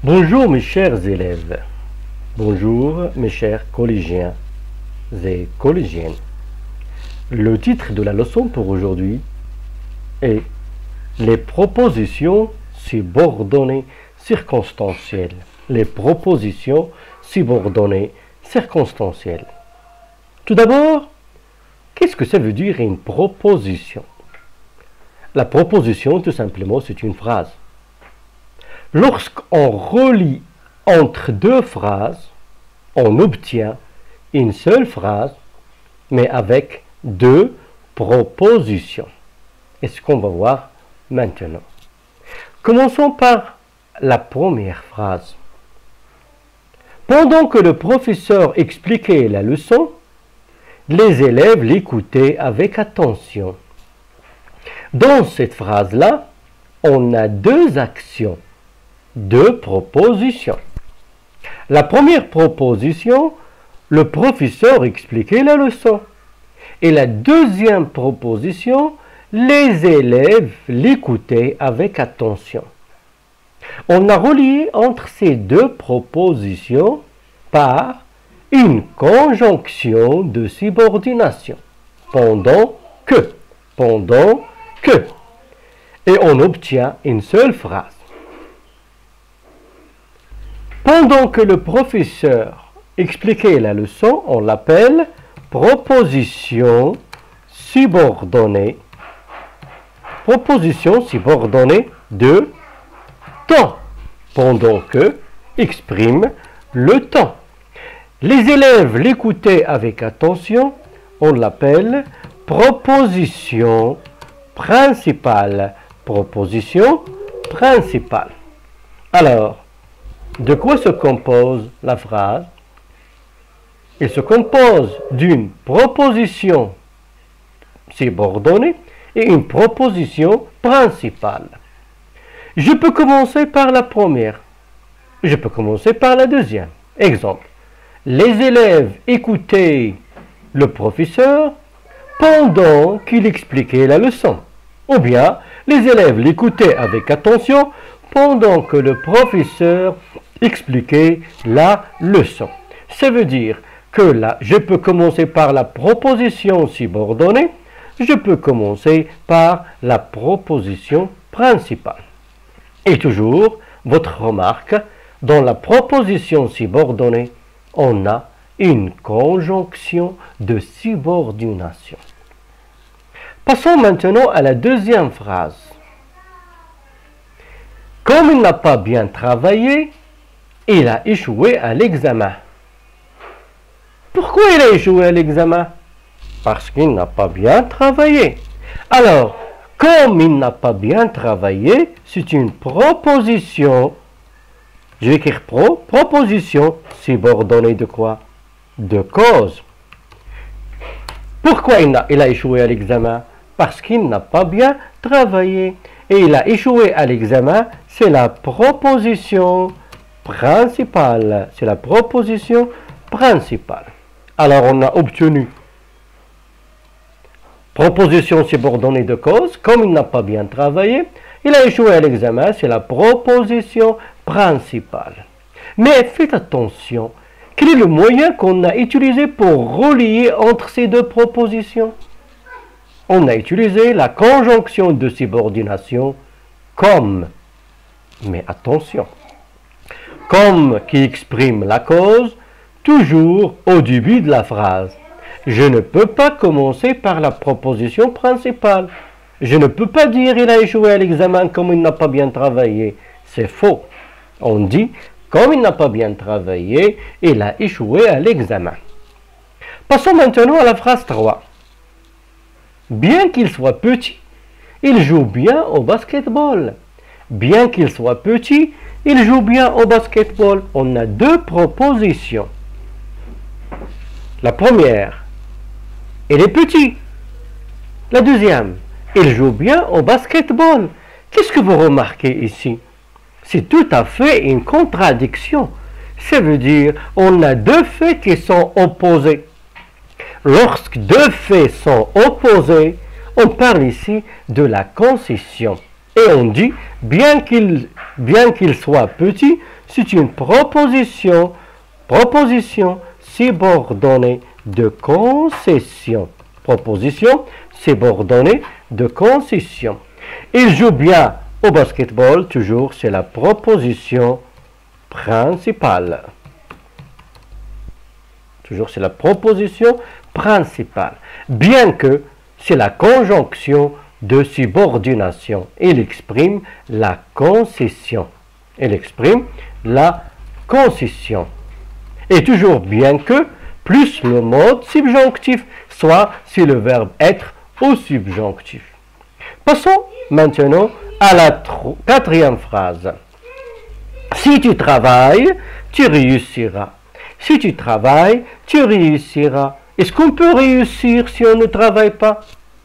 Bonjour mes chers élèves, bonjour mes chers collégiens et collégiennes. Le titre de la leçon pour aujourd'hui est les propositions subordonnées circonstancielles. Les propositions subordonnées circonstancielles. Tout d'abord, qu'est-ce que ça veut dire une proposition? La proposition, tout simplement, c'est une phrase. Lorsqu'on relie entre deux phrases, on obtient une seule phrase, mais avec deux propositions. Et ce qu'on va voir maintenant. Commençons par la première phrase. Pendant que le professeur expliquait la leçon, les élèves l'écoutaient avec attention. Dans cette phrase-là, on a deux actions. Deux propositions. La première proposition, le professeur expliquait la leçon. Et la deuxième proposition, les élèves l'écoutaient avec attention. On a relié entre ces deux propositions par une conjonction de subordination. Pendant que. Et on obtient une seule phrase. Pendant que le professeur expliquait la leçon, on l'appelle proposition subordonnée. Proposition subordonnée de temps. Pendant que exprime le temps. Les élèves l'écoutaient avec attention, on l'appelle proposition principale. Proposition principale. Alors, de quoi se compose la phrase? Elle se compose d'une proposition subordonnée et une proposition principale. Je peux commencer par la première. Je peux commencer par la deuxième. Exemple. Les élèves écoutaient le professeur pendant qu'il expliquait la leçon. Ou bien, les élèves l'écoutaient avec attention pendant que le professeur expliquait la leçon. Ça veut dire que là, je peux commencer par la proposition subordonnée, je peux commencer par la proposition principale. Et toujours, votre remarque, dans la proposition subordonnée, on a une conjonction de subordination. Passons maintenant à la deuxième phrase. Comme il n'a pas bien travaillé, il a échoué à l'examen. Pourquoi il a échoué à l'examen? Parce qu'il n'a pas bien travaillé. Alors, comme il n'a pas bien travaillé, c'est une proposition. Je vais écrire proposition subordonnée de quoi? De cause. Pourquoi il a échoué à l'examen? Parce qu'il n'a pas bien travaillé. Et il a échoué à l'examen, c'est la proposition principale. C'est la proposition principale. Alors on a obtenu proposition subordonnée de cause, comme il n'a pas bien travaillé, il a échoué à l'examen, c'est la proposition principale. Mais faites attention, quel est le moyen qu'on a utilisé pour relier entre ces deux propositions? On a utilisé la conjonction de subordination comme. Mais attention, comme qui exprime la cause, toujours au début de la phrase. Je ne peux pas commencer par la proposition principale. Je ne peux pas dire il a échoué à l'examen comme il n'a pas bien travaillé. C'est faux. On dit comme il n'a pas bien travaillé, il a échoué à l'examen. Passons maintenant à la phrase 3. Bien qu'il soit petit, il joue bien au basketball. Bien qu'il soit petit, il joue bien au basketball. On a deux propositions. La première, il est petit. La deuxième, il joue bien au basketball. Qu'est-ce que vous remarquez ici? C'est tout à fait une contradiction. Ça veut dire on a deux faits qui sont opposés. Lorsque deux faits sont opposés, on parle ici de la concession. Et on dit bien qu'il soit petit, c'est une proposition subordonnée de concession. Proposition subordonnée de concession. Il joue bien au basketball, toujours, c'est la proposition principale. Toujours, c'est la proposition principale. Bien que c'est la conjonction de subordination. Il exprime la concession. Il exprime la concession. Et toujours bien que, plus le mode subjonctif, soit si le verbe être au subjonctif. Passons maintenant à la quatrième phrase. Si tu travailles, tu réussiras. Si tu travailles, tu réussiras. Est-ce qu'on peut réussir si on ne travaille pas?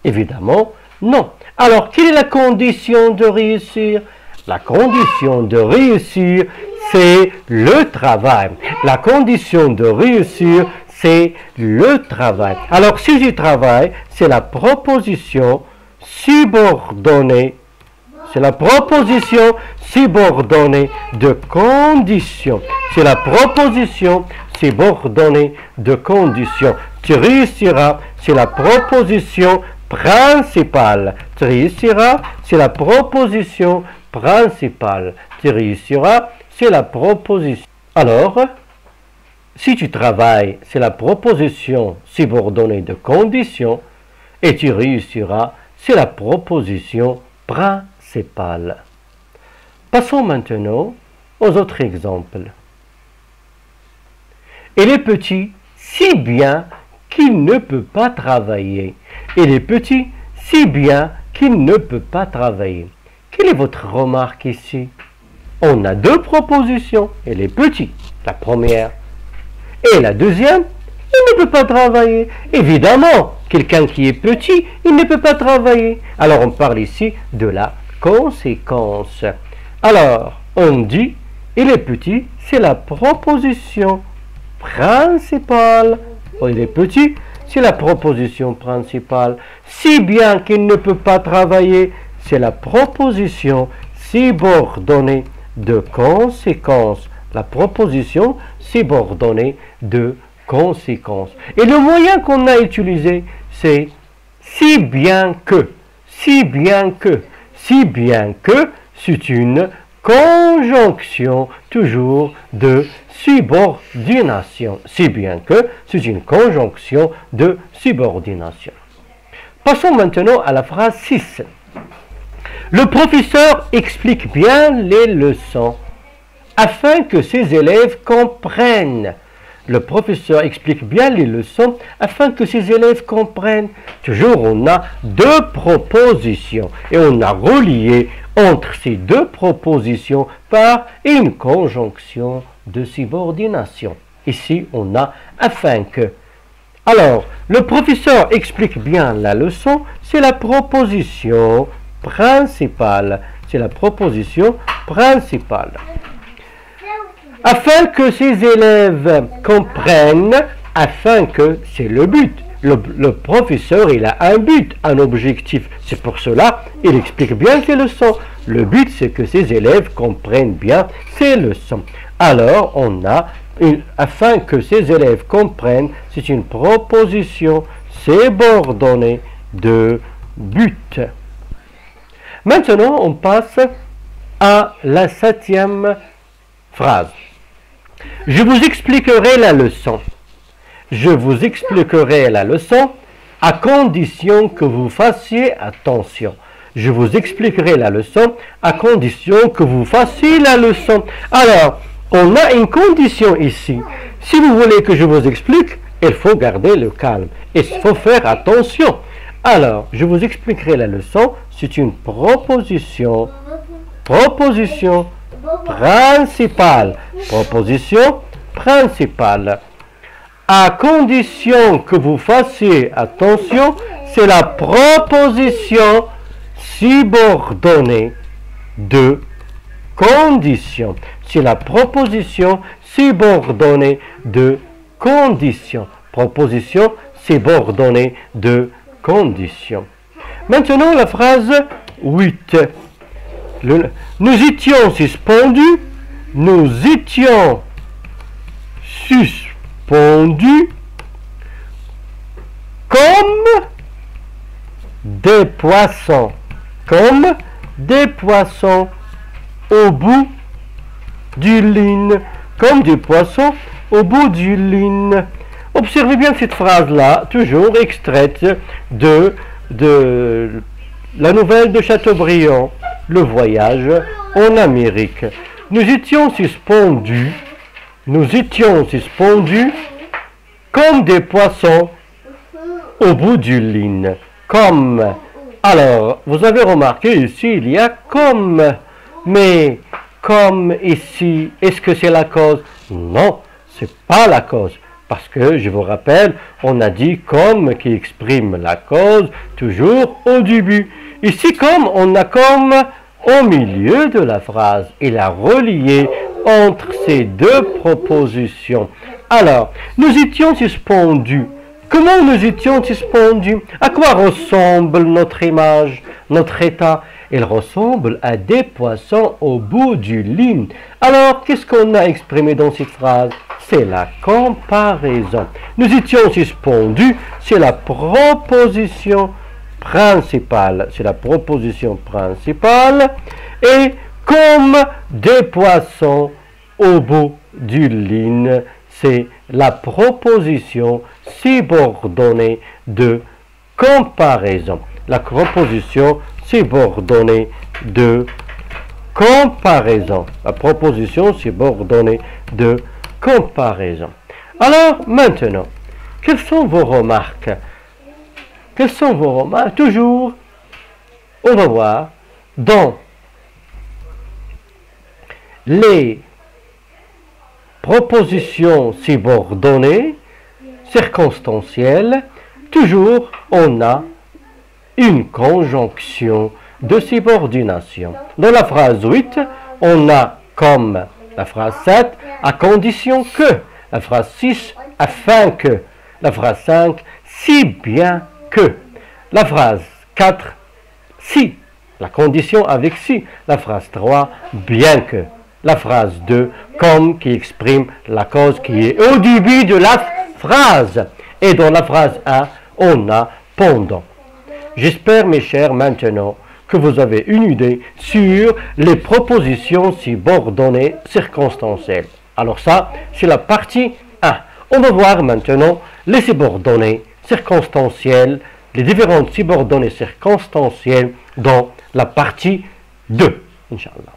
Évidemment, non. Alors, quelle est la condition de réussir? La condition de réussir, c'est le travail. La condition de réussir, c'est le travail. Alors, si je travaille, c'est la proposition subordonnée. C'est la proposition subordonnée de condition. C'est la proposition subordonnée de condition. Tu réussiras, c'est la proposition principale. Tu réussiras, c'est la proposition principale. Tu réussiras, c'est la proposition. Alors, si tu travailles, c'est la proposition subordonnée de condition. Et tu réussiras, c'est la proposition principale. Passons maintenant aux autres exemples. Il est petit si bien qu'il ne peut pas travailler. Il est petit si bien qu'il ne peut pas travailler. Quelle est votre remarque ici? On a deux propositions. Il est petit, la première. Et la deuxième, il ne peut pas travailler. Évidemment, quelqu'un qui est petit, il ne peut pas travailler. Alors on parle ici de la conséquence. Alors, on dit, il est petit, c'est la proposition principale. Il est petit, c'est la proposition principale. Si bien qu'il ne peut pas travailler, c'est la proposition subordonnée de conséquence. La proposition subordonnée de conséquence. Et le moyen qu'on a utilisé, c'est si bien que. Si bien que. Si bien que, c'est une conjonction toujours de subordination. Si bien que, c'est une conjonction de subordination. Passons maintenant à la phrase 6. Le professeur explique bien les leçons afin que ses élèves comprennent. Le professeur explique bien les leçons afin que ses élèves comprennent. Toujours, on a deux propositions et on a relié entre ces deux propositions par une conjonction de subordination. Ici, on a afin que. Alors, le professeur explique bien la leçon, c'est la proposition principale. C'est la proposition principale. Afin que ses élèves comprennent, afin que c'est le but. Le professeur, il a un but, un objectif. C'est pour cela il explique bien ses leçons. Le but, c'est que ses élèves comprennent bien ses leçons. Alors, on a, afin que ses élèves comprennent, c'est une proposition subordonnée de but. Maintenant, on passe à la 7e phrase. Je vous expliquerai la leçon. Je vous expliquerai la leçon à condition que vous fassiez attention. Je vous expliquerai la leçon à condition que vous fassiez la leçon. Alors, on a une condition ici. Si vous voulez que je vous explique, il faut garder le calme. Et il faut faire attention. Alors, je vous expliquerai la leçon. C'est une proposition. Proposition principale. Proposition principale. À condition que vous fassiez attention, c'est la proposition subordonnée de condition. C'est la proposition subordonnée de condition. Proposition subordonnée de condition. Maintenant, la phrase 8. Nous étions suspendus. Nous étions suspendus comme des poissons. Comme des poissons au bout du ligne. Comme des poissons au bout du ligne. Observez bien cette phrase-là, toujours extraite de la nouvelle de Chateaubriand, Le voyage en Amérique. Nous étions suspendus comme des poissons au bout du ligne. Comme. Alors, vous avez remarqué ici, il y a comme. Mais comme ici, est-ce que c'est la cause? Non, c'est pas la cause. Parce que, je vous rappelle, on a dit comme qui exprime la cause toujours au début. Ici, comme, on a comme au milieu de la phrase. Il a relié entre ces deux propositions. Alors, nous étions suspendus. Comment nous étions suspendus? À quoi ressemble notre image, notre état? Il ressemble à des poissons au bout du ligne. Alors, qu'est-ce qu'on a exprimé dans cette phrase? C'est la comparaison. Nous étions suspendus, c'est la proposition principale. C'est la proposition principale. Et comme des poissons au bout du ligne, c'est la proposition subordonnée de comparaison. La proposition subordonnée de comparaison. La proposition subordonnée de comparaison. Alors, maintenant, quelles sont vos remarques? Quelles sont vos remarques? Toujours, on va voir dans les propositions subordonnées, circonstancielles, toujours on a une conjonction de subordination. Dans la phrase 8, on a comme la phrase 7, à condition que. La phrase 6, afin que. La phrase 5, si bien que. La phrase 4, si. La condition avec si. La phrase 3, bien que. La phrase 2, comme qui exprime la cause qui est au début de la phrase. Et dans la phrase 1, on a pendant. J'espère, mes chers, maintenant, que vous avez une idée sur les propositions subordonnées circonstancielles. Alors ça, c'est la partie 1. On va voir maintenant les subordonnées circonstancielles, les différentes subordonnées circonstancielles dans la partie 2. Inch'Allah.